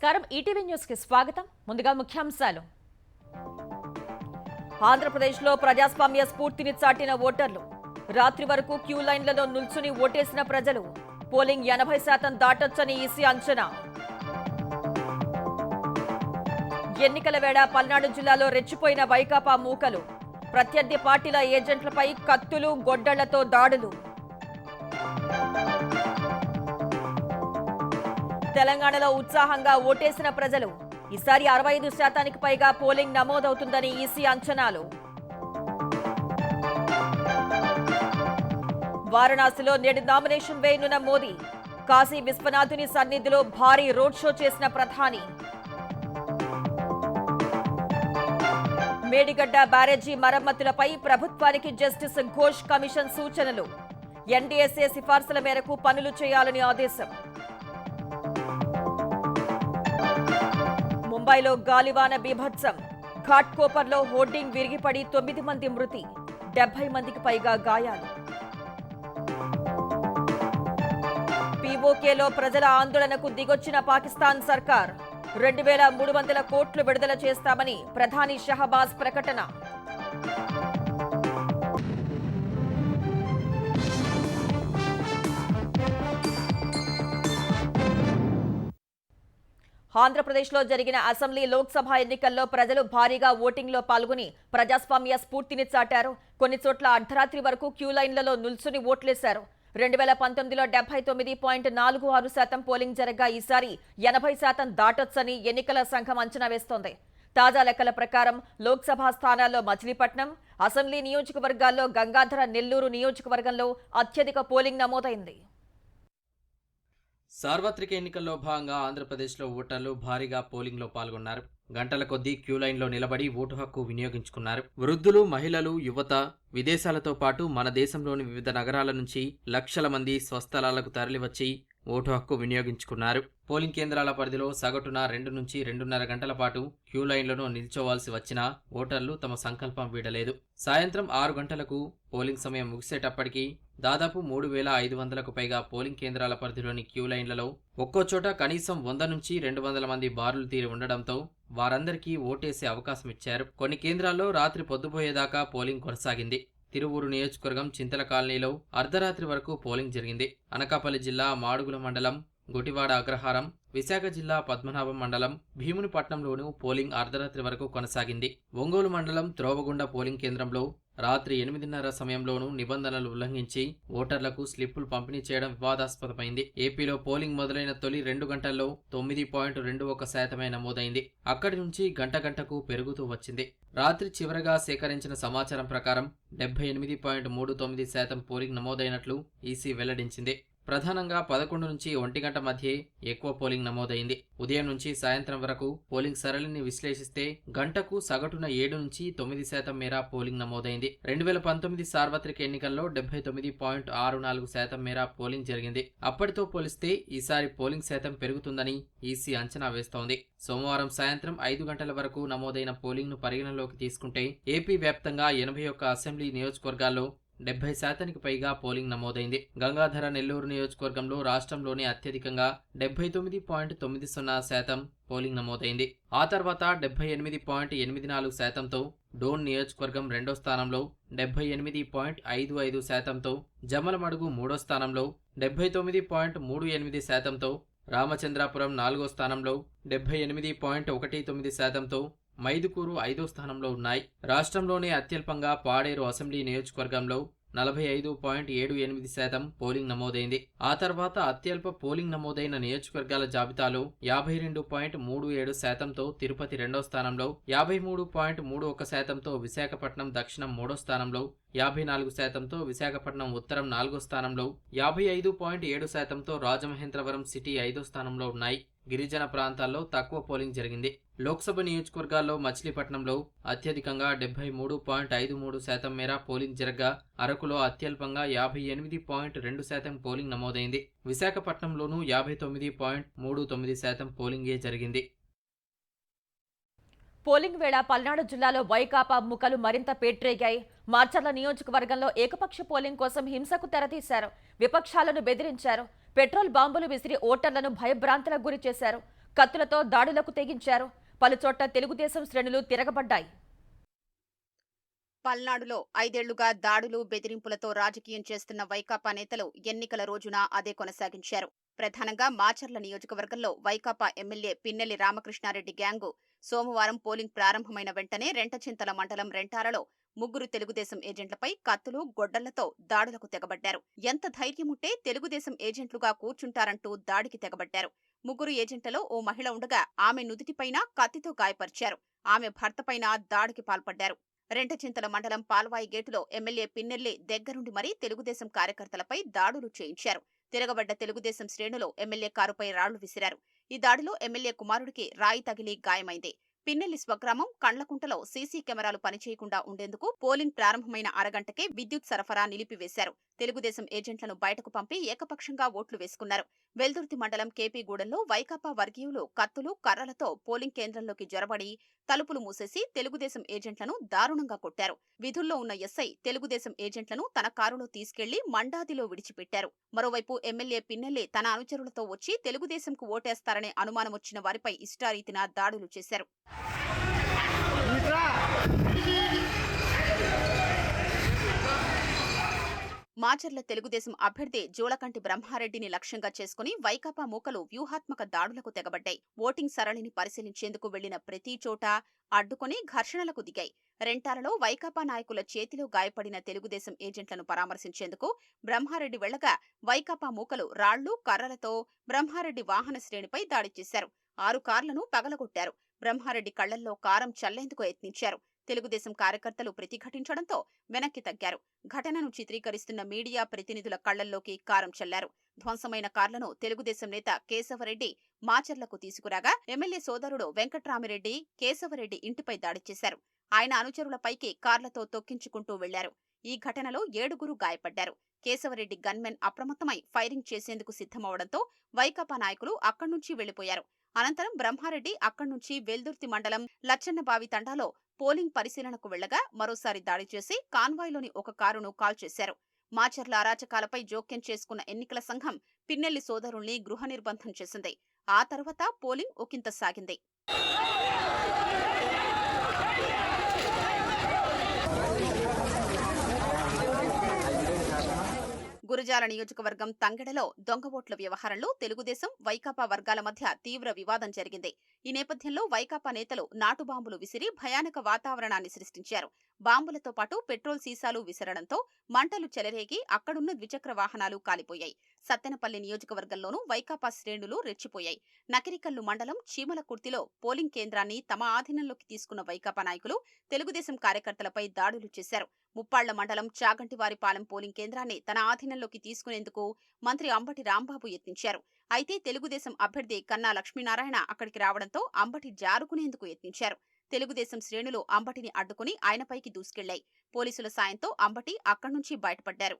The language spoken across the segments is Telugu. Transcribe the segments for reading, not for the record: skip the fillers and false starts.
నమస్కారం ఈటీవీ న్యూస్ కి స్వాగతం. ముందుగా ముఖ్యాంశాలు. ఆంధ్రప్రదేశ్లో ప్రజాస్వామ్య స్ఫూర్తిని చాటిన ఓటర్లు. రాత్రి వరకు క్యూ లైన్లలో నిల్చుని ఓటేసిన ప్రజలు. పోలింగ్ 80% దాటొచ్చని ఈసీ అంచనా. ఎన్నికల వేళ పల్నాడు జిల్లాలో రెచ్చిపోయిన వైకాపా మూకలు. ప్రత్యర్థి పార్టీల ఏజెంట్లపై కత్తులు, గొడ్డళ్లతో దాడులు. తెలంగాణలో ఉత్సాహంగా ఓటేసిన ప్రజలు. ఈసారి 65% పైగా పోలింగ్ నమోదవుతుందని ఈసీ అంచనాలు. వారణాసిలో నేడు నామినేషన్ వేయనున్న మోదీ. కాశీ విశ్వనాథుని సన్నిధిలో భారీ రోడ్ షో చేసిన ప్రధాని. మేడిగడ్డ బ్యారేజీ మరమ్మతులపై ప్రభుత్వానికి జస్టిస్ ఘోష్ కమిషన్ సూచనలు. ఎన్డీఎస్ఏ సిఫార్సుల మేరకు పనులు చేయాలని ఆదేశం. ముంబైలో గాలివాన బీభత్సం. ఘాట్కోపర్లో హోర్డింగ్ విరిగిపడి 9 మంది మృతి, 70 మందికి పైగా గాయాలు. పీఓకేలో ప్రజల ఆందోళనకు దిగొచ్చిన పాకిస్తాన్ సర్కార్. 2300 కోట్లు విడుదల చేస్తామని ప్రధాని షహబాజ్ ప్రకటన. ఆంధ్రప్రదేశ్లో జరిగిన అసెంబ్లీ, లోక్సభ ఎన్నికల్లో ప్రజలు భారీగా ఓటింగ్లో పాల్గొని ప్రజాస్వామ్య స్ఫూర్తిని చాటారు. కొన్ని చోట్ల అర్ధరాత్రి వరకు క్యూ లైన్లలో నిల్చుని ఓట్లేశారు. 2019లో 79.46% పోలింగ్ జరగ్గా ఈసారి 80% దాటొచ్చని ఎన్నికల సంఘం అంచనా వేస్తోంది. తాజా లెక్కల ప్రకారం లోక్సభ స్థానాల్లో మచిలీపట్నం, అసెంబ్లీ నియోజకవర్గాల్లో గంగాధర నెల్లూరు నియోజకవర్గంలో అత్యధిక పోలింగ్ నమోదైంది. సార్వత్రిక ఎన్నికల్లో భాగంగా ఆంధ్రప్రదేశ్లో ఓటర్లు భారీగా పోలింగ్లో పాల్గొన్నారు. గంటల కొద్దీ క్యూ లైన్లో నిలబడి ఓటు హక్కు వినియోగించుకున్నారు. వృద్ధులు, మహిళలు, యువత, విదేశాలతో పాటు మన దేశంలోని వివిధ నగరాల నుంచి లక్షల మంది స్వస్థలాలకు తరలివచ్చి ఓటు హక్కు వినియోగించుకున్నారు. పోలింగ్ కేంద్రాల పరిధిలో సగటున 2 నుంచి 2.5 గంటల పాటు క్యూ లైన్లను నిల్చోవాల్సి వచ్చినా ఓటర్లు తమ సంకల్పం వీడలేదు. సాయంత్రం 6 గంటలకు పోలింగ్ సమయం ముగిసేటప్పటికీ దాదాపు 3500కు పైగా పోలింగ్ కేంద్రాల పరిధిలోని క్యూ లైన్లలో ఒక్కోచోట కనీసం 100 నుంచి 200 మంది బారులు తీరి ఉండడంతో వారందరికీ ఓటేసే అవకాశం ఇచ్చారు. కొన్ని కేంద్రాల్లో రాత్రి పొద్దుపోయేదాకా పోలింగ్ కొనసాగింది. తిరువూరు నియోజకవర్గం చింతల కాలనీలో అర్ధరాత్రి వరకు పోలింగ్ జరిగింది. అనకాపల్లి జిల్లా మాడుగుల మండలం గుటివాడ అగ్రహారం, విశాఖ జిల్లా పద్మనాభం మండలం భీమునిపట్నంలోనూ పోలింగ్ అర్ధరాత్రి వరకు కొనసాగింది. ఒంగోలు మండలం త్రోవగుండ పోలింగ్ కేంద్రంలో రాత్రి 8:30 సమయంలోనూ నిబంధనలు ఉల్లంఘించి ఓటర్లకు స్లిప్పులు పంపిణీ చేయడం వివాదాస్పదమైంది. ఏపీలో పోలింగ్ మొదలైన తొలి 2 గంటల్లో 9.21% నమోదైంది. అక్కడి నుంచి గంటకు పెరుగుతూ వచ్చింది. రాత్రి చివరగా సేకరించిన సమాచారం ప్రకారం 78.39% పోలింగ్ నమోదైనట్లు ఈసీ వెల్లడించింది. ప్రధానంగా 11 నుంచి 1 గంట మధ్యే ఎక్కువ పోలింగ్ నమోదైంది. ఉదయం నుంచి సాయంత్రం వరకు పోలింగ్ సరళిని విశ్లేషిస్తే గంటకు సగటున 7 నుంచి 9% మేర పోలింగ్ నమోదైంది. 2019 సార్వత్రిక ఎన్నికల్లో 79.64% మేర పోలింగ్ జరిగింది. అప్పటితో పోలిస్తే ఈసారి పోలింగ్ శాతం పెరుగుతుందని ఈసీ అంచనా వేస్తోంది. సోమవారం సాయంత్రం 5 గంటల వరకు నమోదైన పోలింగ్ ను పరిగణలోకి తీసుకుంటే ఏపీ వ్యాప్తంగా 81 అసెంబ్లీ నియోజకవర్గాల్లో 70%కి పైగా పోలింగ్ నమోదైంది. గంగాధర నెల్లూరు నియోజకవర్గంలో రాష్ట్రంలోనే అత్యధికంగా 79.90% పోలింగ్ నమోదైంది. ఆ తర్వాత 78.84%తో డోన్ నియోజకవర్గం 2వ స్థానంలో, 78.55%తో జమ్మలమడుగు 3వ స్థానంలో, 79.38%తో రామచంద్రాపురం 4వ స్థానంలో, 78.19%తో మైదుకూరు 5వ స్థానంలో ఉన్నాయి. రాష్ట్రంలోనే అత్యల్పంగా పాడేరు అసెంబ్లీ నియోజకవర్గంలో 45.78% పోలింగ్ నమోదైంది. ఆ తర్వాత అత్యల్ప పోలింగ్ నమోదైన నియోజకవర్గాల జాబితాలో 52.37%తో తిరుపతి 2వ స్థానంలో, 53.31%తో విశాఖపట్నం దక్షిణం 3వ స్థానంలో, 54%తో విశాఖపట్నం ఉత్తరం 4వ స్థానంలో, 55.7%తో రాజమహేంద్రవరం సిటీ 5వ స్థానంలో ఉన్నాయి. గిరిజన ప్రాంతాల్లో తక్కువ పోలింగ్ జరిగింది. లోక్సభ నియోజకవర్గాల్లో మచిలీపట్నంలో అత్యధికంగా 73.53% మేర పోలింగ్ జరగ్గా అరకులో అత్యల్పంగా 58.2% పోలింగ్ నమోదైంది. విశాఖపట్నంలోనూ 59.39% పోలింగే జరిగింది. పోలింగ్ వేళ పల్నాడు జిల్లాలో వైకాపా ముఖలు మరింత పేట్రేగాయి. మార్చర్ల నియోజకవర్గంలో ఏకపక్ష పోలింగ్ కోసం హింసకు తెరతీశారు. విపక్షాలను బెదిరించారు. పెట్రోల్ బాంబులు విసిరి ఓటర్లను భయభ్రాంతులకు గురి చేశారు. కత్తులతో దాడులకు తెగించారు. పలుచోట్ల తెలుగుదేశం శ్రేణులు తిరగబడ్డాయి. పల్నాడులో 5 ఏళ్లుగా దాడులు, బెదిరింపులతో రాజకీయం చేస్తున్న వైకాపా నేతలు ఎన్నికల రోజున అదే కొనసాగించారు. ప్రధానంగా మాచర్ల నియోజకవర్గంలో వైకాపా ఎమ్మెల్యే పిన్నెల్లి రామకృష్ణారెడ్డి గ్యాంగు సోమవారం పోలింగ్ ప్రారంభమైన వెంటనే రెంటచింతల మండలం రెంటాలలో 3 తెలుగుదేశం ఏజెంట్లపై కత్తులు, గొడ్డళ్లతో దాడులకు తెగబడ్డారు. ఎంత ధైర్యముంటే తెలుగుదేశం ఏజెంట్లుగా కూర్చుంటారంటూ దాడికి తెగబడ్డారు. 3 ఏజెంట్లలో ఓ మహిళ ఉండగా ఆమె నుదిటిపైన కత్తితో గాయపరిచారు. ఆమె భర్తపైన దాడికి పాల్పడ్డారు. రెంటచింతల మండలం పాల్వాయి గేటులో ఎమ్మెల్యే పిన్నెల్లి దగ్గరుండి మరీ తెలుగుదేశం కార్యకర్తలపై దాడులు చేయించారు. తిరగబడ్డ తెలుగుదేశం శ్రేణులు ఎమ్మెల్యే కారుపై రాళ్లు విసిరారు. ఈ దాడిలో ఎమ్మెల్యే కుమారుడికి రాయి తగిలి గాయమైంది. పిన్నెల్లి స్వగ్రామం కండ్లకుంటలో సీసీ కెమెరాలు పనిచేయకుండా ఉండేందుకు పోలింగ్ ప్రారంభమైన అరగంటకే విద్యుత్ సరఫరా నిలిపివేశారు. తెలుగుదేశం ఏజెంట్లను బయటకు పంపి ఏకపక్షంగా ఓట్లు వేసుకున్నారు. వెల్దుర్తి మండలం కేపీగూడెంలో వైకాపా వర్గీయులు కత్తులు, కర్రలతో పోలింగ్ కేంద్రంలోకి జొరబడి తలుపులు మూసేసి తెలుగుదేశం ఏజెంట్లను దారుణంగా కొట్టారు. విధుల్లో ఉన్న ఎస్ఐ తెలుగుదేశం ఏజెంట్లను తన కారులో తీసుకెళ్లి మండాదిలో విడిచిపెట్టారు. మరోవైపు ఎమ్మెల్యే పిన్నెల్లి తన అనుచరులతో వచ్చి తెలుగుదేశంకు ఓటేస్తారనే అనుమానం వచ్చిన వారిపై ఇష్టారీతిన దాడులు చేశారు. మాచర్ల తెలుగుదేశం అభ్యర్థి జూలకంటి బ్రహ్మారెడ్డిని లక్ష్యంగా చేసుకుని వైకాపా మూకలు వ్యూహాత్మక దాడులకు తెగబడ్డాయి. ఓటింగ్ సరళిని పరిశీలించేందుకు వెళ్లిన ప్రతి చోట అడ్డుకొని ఘర్షణలకు దిగాయి. రెంటాలలో వైకాపా నాయకుల చేతిలో గాయపడిన తెలుగుదేశం ఏజెంట్లను పరామర్శించేందుకు బ్రహ్మారెడ్డి వెళ్లగా వైకాపా మూకలు రాళ్లు, కర్రలతో బ్రహ్మారెడ్డి వాహన శ్రేణిపై దాడి చేశారు. 6 కార్లను పగలగొట్టారు. బ్రహ్మారెడ్డి కళ్లల్లో కారం చల్లేందుకు యత్నించారు. తెలుగుదేశం కార్యకర్తలు ప్రతిఘటించడంతో వెనక్కి తగ్గారు. ఘటనను చిత్రీకరిస్తున్న మీడియా ప్రతినిధుల కళ్లల్లోకి కారం చల్లారు. ధ్వంసమైన కార్లను తెలుగుదేశం నేత కేశవరెడ్డి మాచర్లకు తీసుకురాగా ఎమ్మెల్యే సోదరుడు వెంకట్రామిరెడ్డి కేశవరెడ్డి ఇంటిపై దాడి చేశారు. ఆయన అనుచరులపైకి కార్లతో తొక్కించుకుంటూ వెళ్లారు. ఈ ఘటనలో 7 గాయపడ్డారు. కేశవరెడ్డి గన్మెన్ అప్రమత్తమై ఫైరింగ్ చేసేందుకు సిద్ధమవడంతో వైకాపా నాయకులు అక్కడ్నుంచి వెళ్లిపోయారు. అనంతరం బ్రహ్మారెడ్డి అక్కడ్నుంచి వెల్దుర్తి మండలం లచ్చన్నబావి తండాలో పోలింగ్ పరిశీలనకు వెళ్లగా మరోసారి దాడి చేసి కాన్వాయ్లోని ఒక కారును కాల్చేశారు. మాచర్ల అరాచకాలపై జోక్యం చేసుకున్న ఎన్నికల సంఘం పిన్నెల్లి సోదరుల్ని గృహ నిర్బంధం చేసింది. ఆ తర్వాత పోలింగ్ ఒకింత సాగింది. గురజాల నియోజకవర్గం తంగెడలో దొంగ ఓట్ల వ్యవహారంలో తెలుగుదేశం, వైకాపా వర్గాల మధ్య తీవ్ర వివాదం జరిగింది. ఈ నేపథ్యంలో వైకాపా నేతలు నాటు బాంబులు విసిరి భయానక వాతావరణాన్ని సృష్టించారు. బాంబులతో పాటు పెట్రోల్ సీసాలు విసరడంతో మంటలు చెలరేగి అక్కడున్న ద్విచక్ర వాహనాలు కాలిపోయాయి. సత్తెనపల్లి నియోజకవర్గంలోనూ వైకాపా శ్రేణులు రెచ్చిపోయాయి. నకిరికల్లు మండలం చీమలకుర్తిలో పోలింగ్ కేంద్రాన్ని తమ ఆధీనంలోకి తీసుకున్న వైకాపా నాయకులు తెలుగుదేశం కార్యకర్తలపై దాడులు చేశారు. ముప్పాళ్ల మండలం చాగంటివారిపాలెం పోలింగ్ కేంద్రాన్ని తన ఆధీనంలోకి తీసుకునేందుకు మంత్రి అంబటి రాంబాబు యత్నించారు. అయితే తెలుగుదేశం అభ్యర్థి కన్నా లక్ష్మీనారాయణ అక్కడికి రావడంతో అంబటి జారుకునేందుకు యత్నించారు. తెలుగుదేశం శ్రేణులు అంబటిని అడ్డుకుని ఆయనపైకి దూసుకెళ్లాయి. పోలీసుల సాయంతో అంబటి అక్కడ్నుంచి బయటపడ్డారు.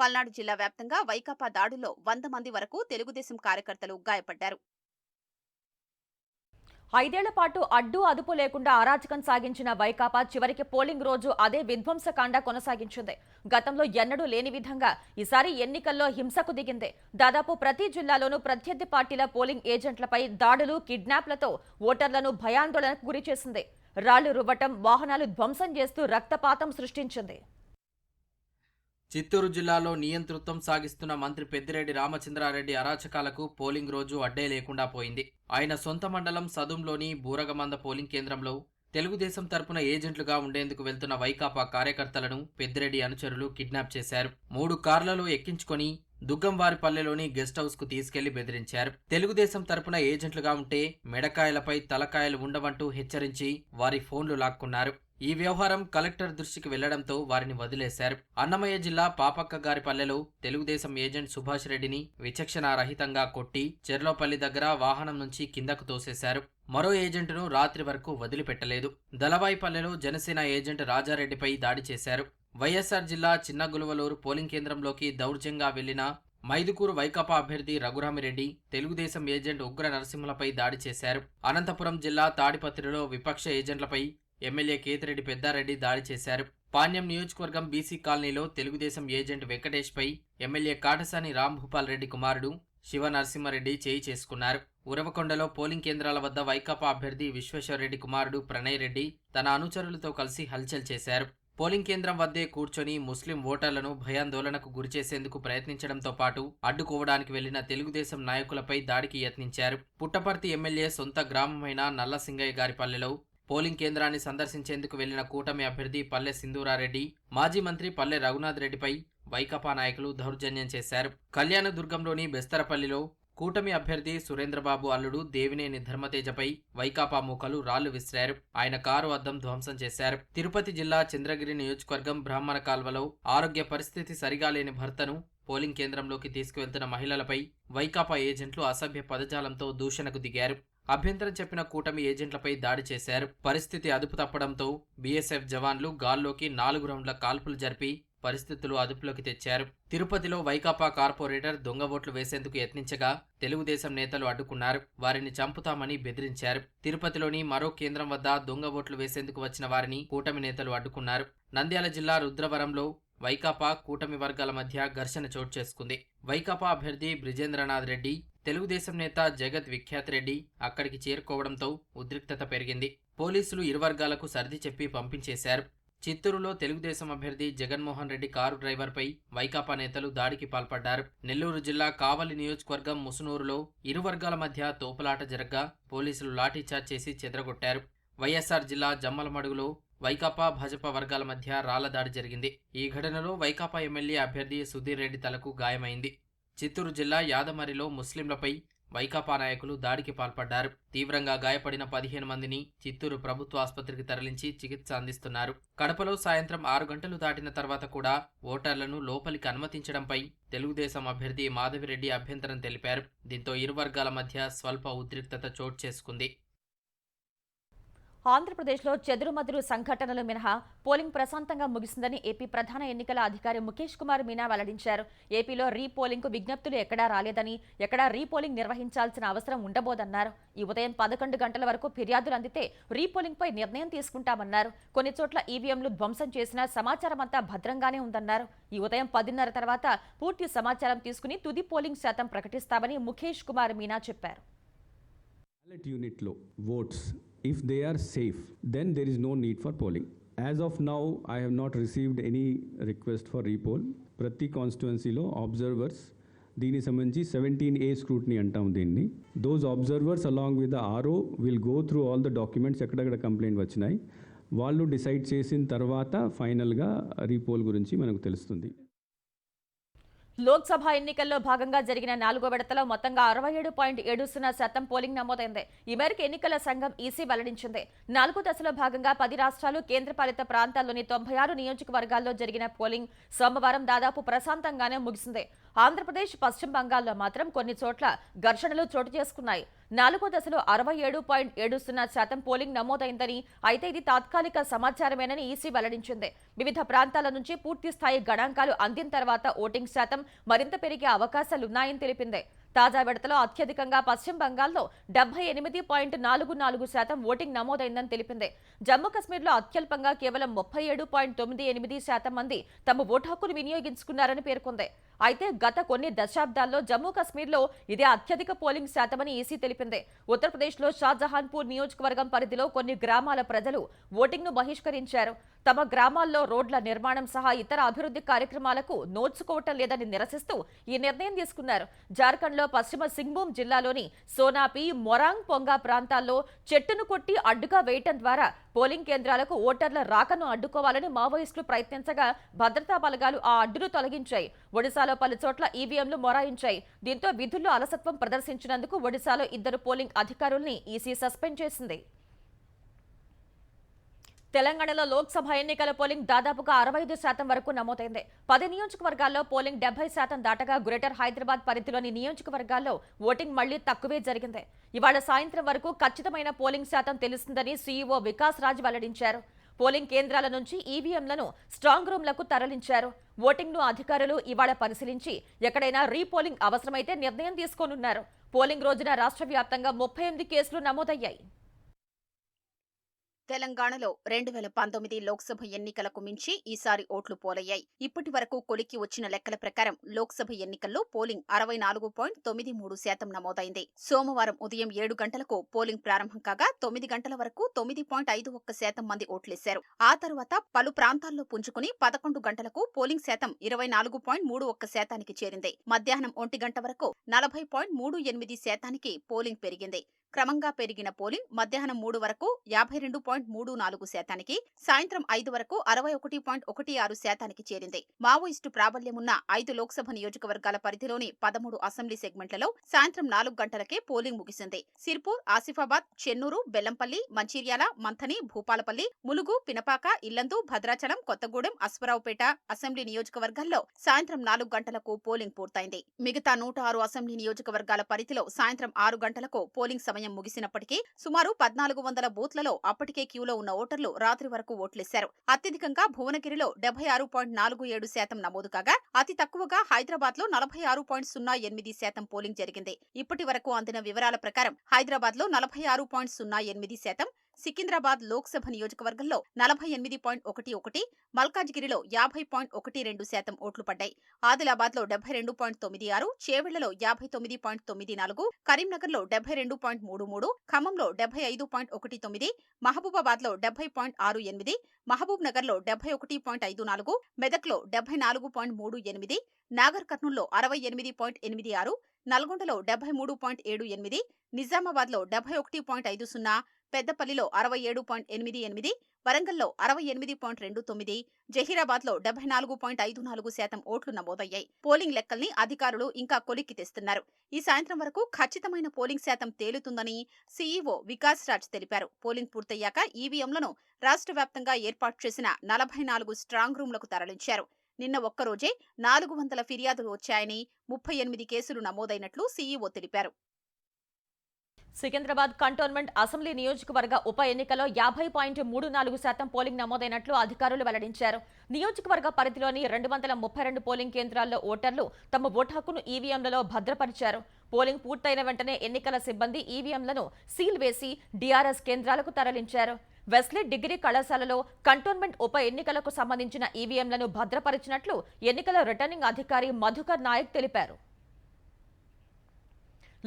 పల్నాడు జిల్లా వ్యాప్తంగా వైకాపా దాడుల్లో 100 మంది వరకు తెలుగుదేశం కార్యకర్తలు గాయపడ్డారు. 5 ఏళ్ల పాటు అడ్డు అదుపు లేకుండా అరాచకం సాగించిన వైకాపా చివరికి పోలింగ్ రోజు అదే విధ్వంసకాండ కొనసాగించింది. గతంలో ఎన్నడూ లేని విధంగా ఈసారి ఎన్నికల్లో హింసకు దిగింది. దాదాపు ప్రతి జిల్లాలోనూ ప్రత్యర్థి పార్టీల పోలింగ్ ఏజెంట్లపై దాడులు, కిడ్నాప్లతో ఓటర్లను భయాందోళనకు గురిచేసింది. రాళ్లు రువ్వటం, వాహనాలు ధ్వంసం చేస్తూ రక్తపాతం సృష్టించింది. చిత్తూరు జిల్లాలో నియంతృత్వం సాగిస్తున్న మంత్రి పెద్దిరెడ్డి రామచంద్రారెడ్డి అరాచకాలకు పోలింగ్ రోజు అడ్డే లేకుండా పోయింది. ఆయన సొంత మండలం సదుంలోని బూరగమంద పోలింగ్ కేంద్రంలో తెలుగుదేశం తరపున ఏజెంట్లుగా ఉండేందుకు వెళ్తున్న వైకాపా కార్యకర్తలను పెద్దిరెడ్డి అనుచరులు కిడ్నాప్ చేశారు. 3 కార్లలో ఎక్కించుకొని దుగ్గంవారిపల్లెలోని గెస్ట్ హౌస్ కు తీసుకెళ్లి బెదిరించారు. తెలుగుదేశం తరపున ఏజెంట్లుగా ఉంటే మెడకాయలపై తలకాయలు ఉండవంటూ హెచ్చరించి వారి ఫోన్లు లాక్కున్నారు. ఈ వ్యవహారం కలెక్టర్ దృష్టికి వెళ్లడంతో వారిని వదిలేశారు. అన్నమయ్య జిల్లా పాపక్కగారిపల్లెలో తెలుగుదేశం ఏజెంట్ సుభాష్ రెడ్డిని విచక్షణారహితంగా కొట్టి చెర్లోపల్లి దగ్గర వాహనం నుంచి కిందకు తోసేశారు. మరో ఏజెంటును రాత్రి వరకు వదిలిపెట్టలేదు. దళవాయిపల్లెలో జనసేన ఏజెంట్ రాజారెడ్డిపై దాడి చేశారు. వైఎస్ఆర్ జిల్లా చిన్నగులువలూరు పోలింగ్ కేంద్రంలోకి దౌర్జంగా వెళ్లిన మైదుకూరు వైకాపా అభ్యర్థి రఘురామిరెడ్డి, తెలుగుదేశం ఏజెంట్ ఉగ్ర నరసింహులపై దాడి చేశారు. అనంతపురం జిల్లా తాడిపత్రిలో విపక్ష ఏజెంట్లపై ఎమ్మెల్యే కేతిరెడ్డి పెద్దారెడ్డి దాడి చేశారు. పాణ్యం నియోజకవర్గం బీసీ కాలనీలో తెలుగుదేశం ఏజెంట్ వెంకటేష్పై ఎమ్మెల్యే కాటసాని రాంభూపాల్ రెడ్డి కుమారుడు శివ నరసింహారెడ్డి చేయి చేసుకున్నారు. ఉరవకొండలో పోలింగ్ కేంద్రాల వద్ద వైకాపా అభ్యర్థి విశ్వేశ్వరరెడ్డి కుమారుడు ప్రణయ్ రెడ్డి తన అనుచరులతో కలిసి హల్చల్ చేశారు. పోలింగ్ కేంద్రం వద్దే కూర్చొని ముస్లిం ఓటర్లను భయాందోళనకు గురిచేసేందుకు ప్రయత్నించడంతో పాటు అడ్డుకోవడానికి వెళ్లిన తెలుగుదేశం నాయకులపై దాడికి యత్నించారు. పుట్టపర్తి ఎమ్మెల్యే సొంత గ్రామమైన నల్లసింగయ్య గారిపల్లెలో పోలింగ్ కేంద్రాన్ని సందర్శించేందుకు వెళ్లిన కూటమి అభ్యర్థి పల్లె సింధూరారెడ్డి, మాజీ మంత్రి పల్లె రఘునాథ్ రెడ్డిపై వైకాపా నాయకులు దౌర్జన్యం చేశారు. కళ్యాణదుర్గంలోని బెస్తరపల్లిలో కూటమి అభ్యర్థి సురేంద్రబాబు అల్లుడు దేవినేని ధర్మతేజపై వైకాపా మూకలు రాళ్లు విసిరారు. ఆయన కారు అద్దం ధ్వంసం చేశారు. తిరుపతి జిల్లా చంద్రగిరి నియోజకవర్గం బ్రాహ్మణ కాల్వలో ఆరోగ్య పరిస్థితి సరిగా లేని భర్తను పోలింగ్ కేంద్రంలోకి తీసుకువెళ్తున్న మహిళలపై వైకాపా ఏజెంట్లు అసభ్య పదజాలంతో దూషణకు దిగారు. అభ్యంతరం చెప్పిన కూటమి ఏజెంట్లపై దాడి చేశారు. పరిస్థితి అదుపు తప్పడంతో బీఎస్ఎఫ్ జవాన్లు గాల్లోకి 4 రౌండ్ల కాల్పులు జరిపి పరిస్థితులు అదుపులోకి తెచ్చారు. తిరుపతిలో వైకాపా కార్పొరేటర్ దొంగ ఓట్లు వేసేందుకు యత్నించగా తెలుగుదేశం నేతలు అడ్డుకున్నారు. వారిని చంపుతామని బెదిరించారు. తిరుపతిలోని మరో కేంద్రం వద్ద దొంగ ఓట్లు వేసేందుకు వచ్చిన వారిని కూటమి నేతలు అడ్డుకున్నారు. నంద్యాల జిల్లా రుద్రవరంలో వైకాపా కూటమి వర్గాల మధ్య ఘర్షణ చోటు చేసుకుంది. వైకాపా అభ్యర్థి బ్రిజేంద్రనాథ్ రెడ్డి, తెలుగుదేశం నేత జగత్ విఖ్యాత్ రెడ్డి అక్కడికి చేరుకోవడంతో ఉద్రిక్తత పెరిగింది. పోలీసులు ఇరు వర్గాలకు సర్ది చెప్పి పంపించేశారు. చిత్తూరులో తెలుగుదేశం అభ్యర్థి జగన్మోహన్ రెడ్డి కారు డ్రైవర్పై వైకాపా నేతలు దాడికి పాల్పడ్డారు. నెల్లూరు జిల్లా కావలి నియోజకవర్గం ముసునూరులో ఇరు వర్గాల మధ్య తోపులాట జరగ్గా పోలీసులు లాఠీచార్జ్ చేసి చెదరగొట్టారు. వైఎస్ఆర్ జిల్లా జమ్మలమడుగులో వైకాపా భాజపా వర్గాల మధ్య రాళ్ల దాడి జరిగింది. ఈ ఘటనలో వైకాపా ఎమ్మెల్యే అభ్యర్థి సుధీర్ రెడ్డి తలకు గాయమైంది. చిత్తూరు జిల్లా యాదమరిలో ముస్లింలపై వైకాపా నాయకులు దాడికి పాల్పడ్డారు. తీవ్రంగా గాయపడిన 15 మందిని చిత్తూరు ప్రభుత్వ ఆసుపత్రికి తరలించి చికిత్స అందిస్తున్నారు. కడపలో సాయంత్రం 6 గంటలు దాటిన తర్వాత కూడా ఓటర్లను లోపలికి అనుమతించడంపై తెలుగుదేశం అభ్యర్థి మాధవిరెడ్డి అభ్యంతరం తెలిపారు. దీంతో ఇరు వర్గాల మధ్య స్వల్ప ఉద్రిక్తత చోటు చేసుకుంది. ఆంధ్రప్రదేశ్లో చెదురుమదురు సంఘటనలు మినహా పోలింగ్ ప్రశాంతంగా ముగిసిందని ఏపీ ప్రధాన ఎన్నికల అధికారి ముఖేష్ కుమార్ మీనా వెల్లడించారు. ఏపీలో రీపోలింగ్కు విజ్ఞప్తులు ఎక్కడా రాలేదని, ఎక్కడా రీపోలింగ్ నిర్వహించాల్సిన అవసరం ఉండబోదన్నారు. ఈ ఉదయం 11 గంటల వరకు ఫిర్యాదులు అందితే రీపోలింగ్పై నిర్ణయం తీసుకుంటామన్నారు. కొన్ని చోట్ల ఈవీఎంలు ధ్వంసం చేసిన సమాచారం అంతా భద్రంగానే ఉందన్నారు. ఈ ఉదయం 10:30 తర్వాత పూర్తి సమాచారం తీసుకుని తుది పోలింగ్ శాతం ప్రకటిస్తామని ముఖేష్ కుమార్ మీనా చెప్పారు. If they are safe, then there is no need for polling. As of now, I have not received any request for repoll. Prati constituency lo observers దీనికి సంబంధించి 17A స్క్రూటినీ అంటాం దీన్ని. Those observers along with the RO will go through all the documents ఎక్కడెక్కడ కంప్లైంట్ వచ్చినాయి వాళ్ళు డిసైడ్ చేసిన తర్వాత ఫైనల్గా రీపోల్ గురించి మనకు తెలుస్తుంది. లోక్సభ ఎన్నికల్లో భాగంగా జరిగిన 4వ విడతలో మొత్తంగా 67.70% పోలింగ్ నమోదైంది. ఈ మేరకు ఎన్నికల సంఘం ఈసీ వెల్లడించింది. 4 దశలో భాగంగా 10 రాష్ట్రాలు, కేంద్రపాలిత ప్రాంతాల్లోని 96 నియోజకవర్గాల్లో జరిగిన పోలింగ్ సోమవారం దాదాపు ప్రశాంతంగానే ముగిసింది. ఆంధ్రప్రదేశ్, పశ్చిమ బంగాల్లో మాత్రం కొన్ని చోట్ల ఘర్షణలు చోటు చేసుకున్నాయి. 4వ దశలో 67.70% పోలింగ్ నమోదైందని, అయితే ఇది తాత్కాలిక సమాచారమేనని ఈసీ వెల్లడించింది. వివిధ ప్రాంతాల నుంచి పూర్తి స్థాయి గణాంకాలు అందిన తర్వాత ఓటింగ్ శాతం మరింత పెరిగే అవకాశాలున్నాయని తెలిపింది. తాజా విడతలో అత్యధికంగా పశ్చిమ బంగాల్లో 78.44% ఓటింగ్ నమోదైందని తెలిపింది. జమ్మూ కశ్మీర్లో అత్యల్పంగా కేవలం 37.98% మంది తమ ఓటు హక్కును వినియోగించుకున్నారని పేర్కొంది. అయితే గత కొన్ని దశాబ్దాల్లో జమ్మూ కశ్మీర్లో ఇదే అత్యధిక పోలింగ్ శాతమని ఈసీ తెలిపింది. ఉత్తరప్రదేశ్లో షాజహాన్పూర్ నియోజకవర్గం పరిధిలో కొన్ని గ్రామాల ప్రజలు ఓటింగ్ను బహిష్కరించారు. తమ గ్రామాల్లో రోడ్ల నిర్మాణం సహా ఇతర అభివృద్ధి కార్యక్రమాలకు నోచుకోవటం లేదని నిరసిస్తూ ఈ నిర్ణయం తీసుకున్నారు. జార్ఖండ్లో పశ్చిమ సింగ్భూమ్ జిల్లాలోని సోనాపి, మొరాంగ్ పొంగా ప్రాంతాల్లో చెట్టును కొట్టి అడ్డుగా వేయటం ద్వారా పోలింగ్ కేంద్రాలకు ఓటర్ల రాకను అడ్డుకోవాలని మావోయిస్టులు ప్రయత్నించగా భద్రతా బలగాలు ఆ అడ్డును తొలగించాయి. ఒడిశాలో పలు చోట్ల ఈవీఎంలు మొరాయించాయి. దీంతో విధుల్లో అలసత్వం ప్రదర్శించినందుకు ఒడిశాలో 2 పోలింగ్ అధికారుల్ని ఈసీ సస్పెండ్ చేసింది. తెలంగాణలో లోక్సభ ఎన్నికల పోలింగ్ దాదాపుగా 65% వరకు నమోదైంది. 10 నియోజకవర్గాల్లో పోలింగ్ 70% దాటగా గ్రేటర్ హైదరాబాద్ పరిధిలోని నియోజకవర్గాల్లో ఓటింగ్ మళ్లీ తక్కువే జరిగింది. ఇవాళ సాయంత్రం వరకు ఖచ్చితమైన పోలింగ్ శాతం తెలుస్తుందని సీఈఓ వికాస్ రాజ్ వెల్లడించారు. పోలింగ్ కేంద్రాల నుంచి ఈవీఎంలను స్ట్రాంగ్ రూమ్లకు తరలించారు. ఓటింగ్ను అధికారులు ఇవాళ పరిశీలించి ఎక్కడైనా రీపోలింగ్ అవసరమైతే నిర్ణయం తీసుకోనున్నారు. పోలింగ్ రోజున రాష్ట్ర వ్యాప్తంగా 38 కేసులు నమోదయ్యాయి. తెలంగాణలో 2019 లోక్సభ ఎన్నికలకు మించి ఈసారి ఓట్లు పోలయ్యాయి. ఇప్పటి వరకు కొలిక్కి వచ్చిన లెక్కల ప్రకారం లోక్సభ ఎన్నికల్లో పోలింగ్ 64.93% నమోదైంది. సోమవారం ఉదయం 7 గంటలకు పోలింగ్ ప్రారంభం కాగా 9 గంటల వరకు 9.51% మంది ఓట్లేశారు. ఆ తర్వాత పలు ప్రాంతాల్లో పుంజుకుని 11 గంటలకు పోలింగ్ శాతం 24.31%కి చేరింది. మధ్యాహ్నం 1 గంట వరకు 40.38%కి పోలింగ్ పెరిగింది. క్రమంగా పెరిగిన పోలింగ్ మధ్యాహ్నం 3 వరకు 52.34%కి, సాయంత్రం 5 వరకు 61.16%కి చేరింది. మావోయిస్టు ప్రాబల్యమున్న 5 లోక్సభ నియోజకవర్గాల పరిధిలోని 13 అసెంబ్లీ సెగ్మెంట్లలో సాయంత్రం 4 గంటలకే పోలింగ్ ముగిసింది. సిర్పూర్, ఆసిఫాబాద్, చెన్నూరు, బెల్లంపల్లి, మంచిర్యాల, మంథని, భూపాలపల్లి, ములుగు, పినపాక, ఇల్లందు, భద్రాచలం, కొత్తగూడెం, అశ్వరావుపేట అసెంబ్లీ నియోజకవర్గాల్లో సాయంత్రం 4 గంటలకు పోలింగ్ పూర్తయింది. మిగతా 106 అసెంబ్లీ నియోజకవర్గాల పరిధిలో సాయంత్రం 6 గంటలకు పోలింగ్ సమయం ముగిసినప్పటికీ సుమారు 1400 బూత్లలో అప్పటికే క్యూలో ఉన్న ఓటర్లు రాత్రి వరకు ఓట్లేశారు. అత్యధికంగా భువనగిరిలో 76.47% నమోదు కాగా అతి తక్కువగా హైదరాబాద్ లో 46.08% పోలింగ్ జరిగింది. ఇప్పటి వరకు అందిన వివరాల ప్రకారం హైదరాబాద్ లో 46.08%, సికింద్రాబాద్ లోక్సభ నియోజకవర్గంలో 48.11%, మల్కాజ్గిరిలో 50.12% ఓట్లు పడ్డాయి. ఆదిలాబాద్ లో 72.96%, చేవెళ్లలో 59.94%, కరీంనగర్లో 72.33%, ఖమ్మంలో 75.19%, మహబూబాబాద్ లో 70.68%, మహబూబ్ నగర్ లో 71.54%, మెదక్లో 74.38%, నాగర్ కర్నూల్లో 68.86%, నల్గొండలో 73.78%, నిజామాబాద్ లో 71.50%, పెద్దపల్లిలో 67.88%, వరంగల్లో 68.29%, జహీరాబాద్ లో 74.54% ఓట్లు నమోదయ్యాయి. పోలింగ్ లెక్కల్ని అధికారులు ఇంకా కొలిక్కి తెస్తున్నారు. ఈ సాయంత్రం వరకు ఖచ్చితమైన పోలింగ్ శాతం తేలుతుందని సీఈఓ వికాస్ రాజ్ తెలిపారు. పోలింగ్ పూర్తయ్యాక ఈవీఎంలను రాష్ట్ర వ్యాప్తంగా ఏర్పాటు చేసిన 44 స్ట్రాంగ్ రూమ్లకు తరలించారు. నిన్న ఒక్కరోజే 400 ఫిర్యాదులు వచ్చాయని, 38 కేసులు నమోదైనట్లు సీఈఓ తెలిపారు. సికింద్రాబాద్ కంటోన్మెంట్ అసెంబ్లీ నియోజకవర్గ ఉప ఎన్నికలో 50.34% పోలింగ్ నమోదైనట్లు అధికారులు వెల్లడించారు. నియోజకవర్గ పరిధిలోని 232 పోలింగ్ కేంద్రాల్లో ఓటర్లు తమ ఓటు హక్కును ఈవీఎంలలో భద్రపరిచారు. పోలింగ్ పూర్తయిన వెంటనే ఎన్నికల సిబ్బంది ఈవీఎంలను సీల్ వేసి డీఆర్ఎస్ కేంద్రాలకు తరలించారు. వెస్లీ డిగ్రీ కళాశాలలో కంటోన్మెంట్ ఉప ఎన్నికలకు సంబంధించిన ఈవీఎంలను భద్రపరిచినట్లు ఎన్నికల రిటర్నింగ్ అధికారి మధుకర్ నాయక్ తెలిపారు.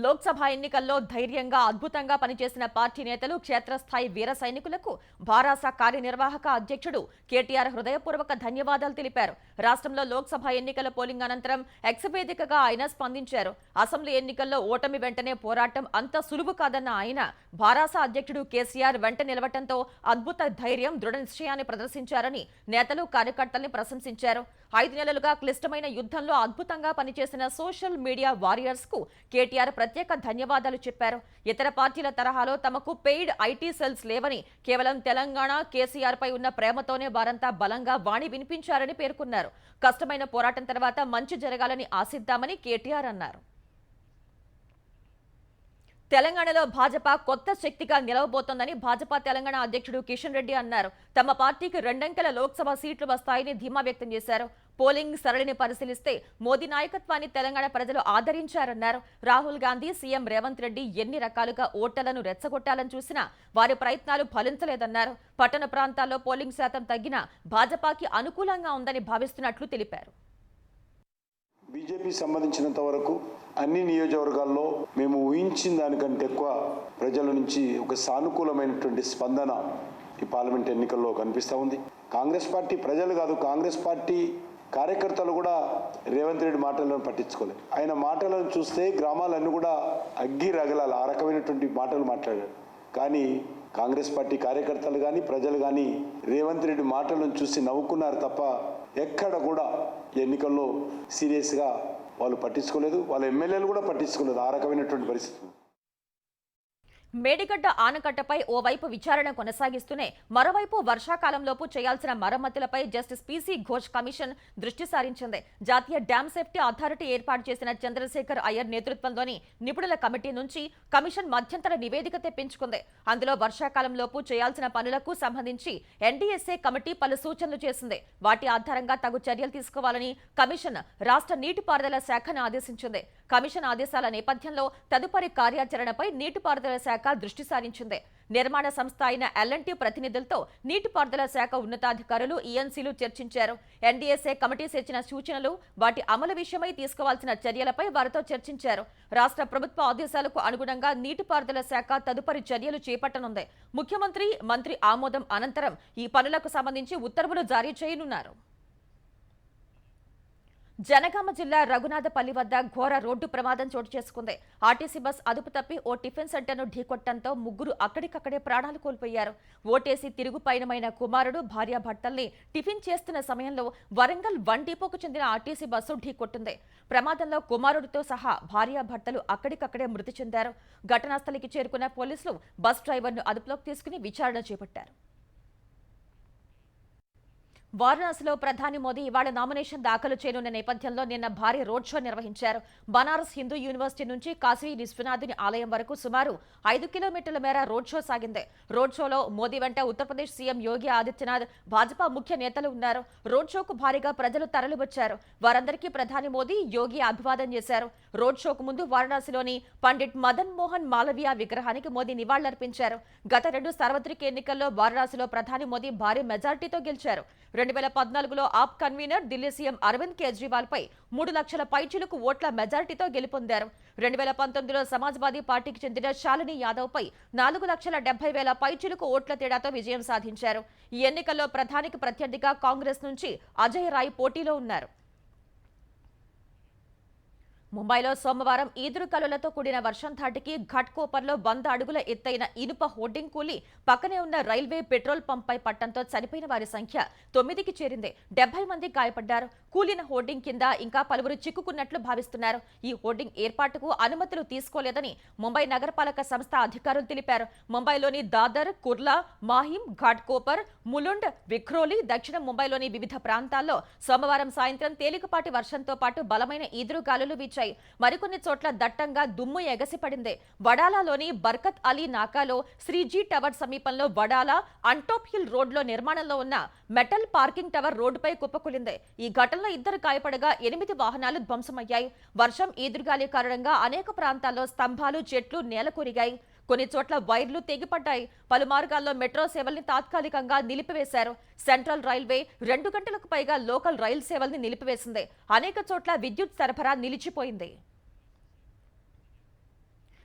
లోక్సభ ఎన్నికల్లో ధైర్యంగా అద్భుతంగా పనిచేసిన పార్టీ నేతలు, క్షేత్రస్థాయి వీర సైనికులకు భారాస కార్యనిర్వాహక అధ్యక్షుడు కేటీఆర్ హృదయపూర్వక ధన్యవాదాలు తెలిపారు. రాష్ట్రంలో లోక్సభ ఎన్నికల పోలింగ్ అనంతరం ఎక్స్ వేదికగా ఆయన స్పందించారు. అసెంబ్లీ ఎన్నికల్లో ఓటమి వెంటనే పోరాటం అంత సులువు కాదన్న ఆయన భారాస అధ్యక్షుడు కేసీఆర్ వెంట నిలవటంతో అద్భుత ధైర్యం, దృఢ నిశ్చయాన్ని ప్రదర్శించారని నేతలు, కార్యకర్తల్ని ప్రశంసించారు. 5 నెలలుగా క్లిష్టమైన యుద్ధంలో అద్భుతంగా పనిచేసిన సోషల్ మీడియా వారియర్స్ కు కేటీఆర్ ప్రత్యేక ధన్యవాదాలు చెప్పారు. ఇతర పార్టీల తరహాలో తమకు పెయిడ్ ఐటీ సెల్స్ లేవని, కేవలం తెలంగాణ, కేసీఆర్ పై ఉన్న ప్రేమతోనే వారంతా బలంగా వాణి వినిపించారని పేర్కొన్నారు. కష్టమైన పోరాటం తర్వాత మంచి జరగాలని ఆశిద్దామని కేటీఆర్ అన్నారు. తెలంగాణలో భాజపా కొత్త శక్తిగా నిలవబోతోందని భాజపా తెలంగాణ అధ్యక్షుడు కిషన్ రెడ్డి అన్నారు. తమ పార్టీకి 2 అంకెల లోక్సభ సీట్లు వస్తాయని ధీమా వ్యక్తం చేశారు. పోలింగ్ సరళిని పరిశీలిస్తే మోదీ నాయకత్వాన్ని తెలంగాణ ప్రజలు ఆదరించారన్నారు. రాహుల్ గాంధీ, సీఎం రేవంత్ రెడ్డి ఎన్ని రకాలుగా ఓటర్లను రెచ్చగొట్టాలని చూసినా వారి ప్రయత్నాలు ఫలించలేదన్నారు. పట్టణ ప్రాంతాల్లో పోలింగ్ శాతం తగ్గినా భాజపాకి అనుకూలంగా ఉందని భావిస్తున్నట్లు తెలిపారు. బీజేపీ సంబంధించినంత వరకు అన్ని నియోజకవర్గాల్లో మేము ఊహించిన దానికంటే ఎక్కువ ప్రజల నుంచి ఒక సానుకూలమైనటువంటి స్పందన ఈ పార్లమెంట్ ఎన్నికల్లో కనిపిస్తూ ఉంది. కాంగ్రెస్ పార్టీ ప్రజలు కాదు, కాంగ్రెస్ పార్టీ కార్యకర్తలు కూడా రేవంత్ రెడ్డి మాటలను పట్టించుకోలేదు. ఆయన మాటలను చూస్తే గ్రామాలన్నీ కూడా అగ్గి రగలాలి, ఆ రకమైనటువంటి మాటలు మాట్లాడారు. కానీ కాంగ్రెస్ పార్టీ కార్యకర్తలు కానీ ప్రజలు కానీ రేవంత్ రెడ్డి మాటలను చూసి నవ్వుకున్నారు తప్ప ఎక్కడ కూడా ఎన్నికల్లో సీరియస్గా వాళ్ళు పట్టించుకోలేదు. వాళ్ళ ఎమ్మెల్యేలు కూడా పట్టించుకోలేదు. ఆ రకమైనటువంటి పరిస్థితి. మేడిగడ్డ ఆనకట్టపై ఓవైపు విచారణ కొనసాగిస్తూనే మరోవైపు వర్షాకాలంలోపు చేయాల్సిన మరమ్మతులపై జస్టిస్ పీసీ ఘోష్ కమిషన్ దృష్టి సారించింది. జాతీయ డ్యామ్ సేఫ్టీ అథారిటీ ఏర్పాటు చేసిన చంద్రశేఖర్ అయ్యర్ నేతృత్వంలోని నిపుణుల కమిటీ నుంచి కమిషన్ మధ్యంతర నివేదిక తెప్పించుకుంది. అందులో వర్షాకాలంలోపు చేయాల్సిన పనులకు సంబంధించి ఎన్డీఎస్ఏ కమిటీ పలు సూచనలు చేసింది. వాటి ఆధారంగా తగు చర్యలు తీసుకోవాలని కమిషన్ రాష్ట్ర నీటిపారుదల శాఖను ఆదేశించింది. కమిషన్ ఆదేశాల నేపథ్యంలో తదుపరి కార్యాచరణపై నీటిపారుదల శాఖ దృష్టి సారించింది. నిర్మాణ సంస్థ అయిన ఎల్ఎన్టీ ప్రతినిధులతో నీటిపారుదల శాఖ ఉన్నతాధికారులు ఈఎన్సీలు చర్చించారు. ఎన్డీఎస్ఏ కమిటీస్ ఇచ్చిన సూచనలు, వాటి అమలు విషయమై తీసుకోవాల్సిన చర్యలపై వారితో చర్చించారు. రాష్ట్ర ప్రభుత్వ ఆదేశాలకు అనుగుణంగా నీటిపారుదల శాఖ తదుపరి చర్యలు చేపట్టనుంది. ముఖ్యమంత్రి, మంత్రి ఆమోదం అనంతరం ఈ పనులకు సంబంధించి ఉత్తర్వులు జారీ చేయనున్నారు. జనగామ జిల్లా రఘునాథపల్లి వద్ద ఘోర రోడ్డు ప్రమాదం చోటు చేసుకుంది. ఆర్టీసీ బస్ అదుపు తప్పి ఓ టిఫిన్ సెంటర్ను ఢీకొట్టడంతో ముగ్గురు అక్కడికక్కడే ప్రాణాలు కోల్పోయారు. ఓటేసి తిరుగు పయనమైన కుమారుడు, భార్యాభర్తల్ని టిఫిన్ చేస్తున్న సమయంలో వరంగల్ వన్ డిపోకు చెందిన ఆర్టీసీ బస్సు ఢీకొట్టింది. ప్రమాదంలో కుమారుడితో సహా భార్యాభర్తలు అక్కడికక్కడే మృతి చెందారు. ఘటనా స్థలికి చేరుకున్న పోలీసులు బస్ డ్రైవర్ను అదుపులోకి తీసుకుని విచారణ చేపట్టారు. వారణాసిలో ప్రధాని మోదీ ఇవాళ నామినేషన్ దాఖలు చేయనున్న నేపథ్యంలో నిన్న భారీ రోడ్ షో నిర్వహించారు. బనారస్ హిందూ యూనివర్సిటీ నుంచి కాశీ విశ్వనాథుని ఆలయం వరకు సుమారు 5 కిలోమీటర్ల మేర రోడ్ షో సాగింది. రోడ్ షోలో మోదీ వెంట ఉత్తరప్రదేశ్ సీఎం యోగి ఆదిత్యనాథ్, భాజపా ముఖ్య నేతలు ఉన్నారు. రోడ్ షోకు భారీగా ప్రజలు తరలివచ్చారు. వారందరికీ ప్రధాని మోదీ, యోగి అభివాదం చేశారు. రోడ్ షోకు ముందు వారణాసిలోని పండిట్ మదన్ మోహన్ మాలవీయ విగ్రహానికి మోదీ నివాళులర్పించారు. గత 2 సార్వత్రిక ఎన్నికల్లో వారణాసిలో ప్రధాని మోదీ భారీ మెజార్టీతో గెలిచారు. 2014లో ఆప్ కన్వీనర్ ఢిల్లీ సీఎం అరవింద్ కేజ్రీవాల్ పై 3 లక్షల పైచిలుకు ఓట్ల మెజార్టీతో గెలుపొందారు. 2019లో సమాజ్వాదీ పార్టీకి చెందిన శాలిని యాదవ్ పై 4,70,000 పైచిలుకు ఓట్ల తేడాతో విజయం సాధించారు. ఈ ఎన్నికల్లో ప్రధానికి ప్రత్యర్థిగా కాంగ్రెస్ నుంచి అజయ్ రాయ్ పోటీలో ఉన్నారు. ముంబైలో సోమవారం ఈదురుగాలులతో కూడిన వర్షం ధాటికి ఘట్కోపర్లో 100 అడుగుల ఎత్తైన ఇనుప హోర్డింగ్ కూలి పక్కనే ఉన్న రైల్వే పెట్రోల్ పంప్పై పట్టడంతో చనిపోయిన వారి సంఖ్య 9కి చేరింది. 70 మంది గాయపడ్డారు. కూలిన హోర్డింగ్ కింద ఇంకా పలువురు చిక్కుకున్నట్లు భావిస్తున్నారు. ఈ హోర్డింగ్ ఏర్పాటుకు అనుమతులు తీసుకోలేదని ముంబై నగరపాలక సంస్థ అధికారులు తెలిపారు. ముంబైలోని దాదర్, కుర్లా, మాహిం, ఘాట్కోపర్, ములుండ్, విఖ్రోలి, దక్షిణ ముంబైలోని వివిధ ప్రాంతాల్లో సోమవారం సాయంత్రం తేలికపాటి వర్షంతో పాటు బలమైన ఈదురుగాలులు వీచాయి. మరికొన్ని చోట్ల దట్టంగా దుమ్ము ఎగసిపడింది. వడాలాలోని బర్కత్ అలీ నాకాలో శ్రీజీ టవర్ సమీపంలో వడాలా అంటోప్ హిల్ రోడ్లో నిర్మాణంలో ఉన్న మెటల్ పార్కింగ్ టవర్ రోడ్డుపై కుప్పకూలింది. ఈ ఘటనలో 2 గాయపడగా 8 వాహనాలు ధ్వంసమయ్యాయి. వర్షం, ఈదురుగాలి కారణంగా అనేక ప్రాంతాల్లో స్తంభాలు, చెట్లు నేలకూరిగాయి. కొన్ని చోట్ల వైర్లు తెగిపడ్డాయి. పలు మార్గాల్లో మెట్రో సేవల్ని తాత్కాలికంగా నిలిపివేశారు. సెంట్రల్ రైల్వే 2 గంటలకు పైగా లోకల్ రైలు సేవల్ని నిలిపివేసింది. అనేక చోట్ల విద్యుత్ సరఫరా నిలిచిపోయింది.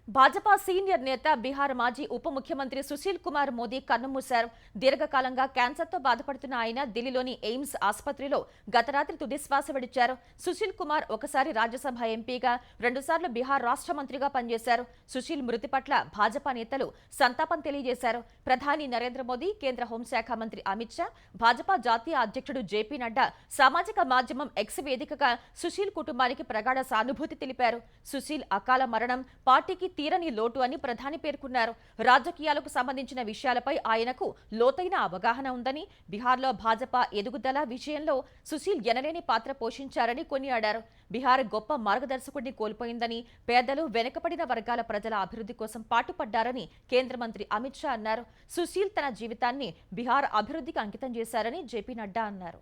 భాజపా సీనియర్ నేత, బీహార్ మాజీ ఉప ముఖ్యమంత్రి సుశీల్ కుమార్ మోదీ కన్నుమూశారు. దీర్ఘకాలంగా క్యాన్సర్తో బాధపడుతున్న ఆయన ఢిల్లీలోని ఎయిమ్స్ ఆసుపత్రిలో గత రాత్రి తుదిశ్వాస విడిచారు. సుశీల్ కుమార్ ఒకసారి రాజ్యసభ ఎంపీగా, 2 సార్లు బీహార్ రాష్ట్ర మంత్రిగా పనిచేశారు. సుశీల్ మృతి పట్ల భాజపా నేతలు సంతాపం తెలియజేశారు. ప్రధాని నరేంద్ర మోదీ, కేంద్ర హోంశాఖ మంత్రి అమిత్ షా, భాజపా జాతీయ అధ్యక్షుడు జేపీ నడ్డా సామాజిక మాధ్యమం ఎక్స్ వేదికగా సుశీల్ కుటుంబానికి ప్రగాఢ సానుభూతి తెలిపారు. సుశీల్ అకాల మరణం పార్టీకి తీరని లోటు అని ప్రధాని పేర్కొన్నారు. రాజకీయాలకు సంబంధించిన విషయాలపై ఆయనకు లోతైన అవగాహన ఉందని, బీహార్లో భాజపా ఎదుగుదల విషయంలో సుశీల్ ఎనలేని పాత్ర పోషించారని కొనియాడారు. బీహార్ గొప్ప మార్గదర్శకుడిని కోల్పోయిందని, పేదలు, వెనుకబడిన వర్గాల ప్రజల అభివృద్ధి కోసం పాటుపడ్డారని కేంద్ర మంత్రి అమిత్ షా అన్నారు. సుశీల్ తన జీవితాన్ని బీహార్ అభివృద్ధికి అంకితం చేశారని జేపీ నడ్డా అన్నారు.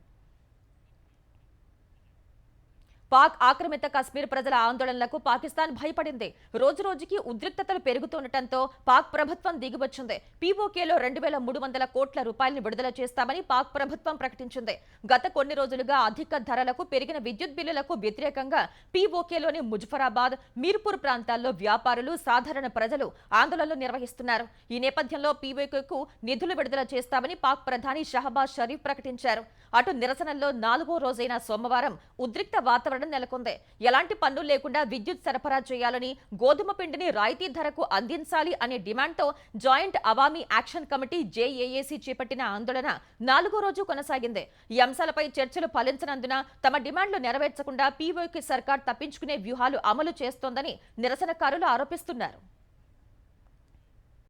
పాక్ ఆక్రమిత కశ్మీర్ ప్రజల ఆందోళనలకు పాకిస్తాన్ భయపడింది. రోజురోజుకి ఉద్రిక్తతలు పెరుగుతుండటంతో పాక్ ప్రభుత్వం దిగివచ్చింది. పీఓకేలో 2,300 కోట్ల రూపాయలను విడుదల చేస్తామని పాక్ ప్రభుత్వం ప్రకటించింది. గత కొన్ని రోజులుగా అధిక ధరలకు, పెరిగిన విద్యుత్ బిల్లులకు వ్యతిరేకంగా పీఓకేలోని ముజఫరాబాద్, మీర్పూర్ ప్రాంతాల్లో వ్యాపారులు, సాధారణ ప్రజలు ఆందోళనలు నిర్వహిస్తున్నారు. ఈ నేపథ్యంలో పీఓకేకు నిధులు విడుదల చేస్తామని పాక్ ప్రధాని షహబాజ్ షరీఫ్ ప్రకటించారు. అటు నిరసనల్లో 4వ రోజైన సోమవారం ఉద్రిక్త వాతావరణం నెలకొంది. ఎలాంటి పన్ను లేకుండా విద్యుత్ సరఫరా చేయాలని, గోధుమ పిండిని రాయితీ ధరకు అందించాలి అనే డిమాండ్తో joint Awami action committee JAAC చేపట్టిన ఆందోళన 4వ రోజు కొనసాగింది. ఈ అంశాలపై చర్చలు ఫలించనందున తమ డిమాండ్లు నెరవేర్చకుండా పీఓకే సర్కార్ తప్పించుకునే వ్యూహాలు అమలు చేస్తోందని నిరసనకారులు ఆరోపిస్తున్నారు.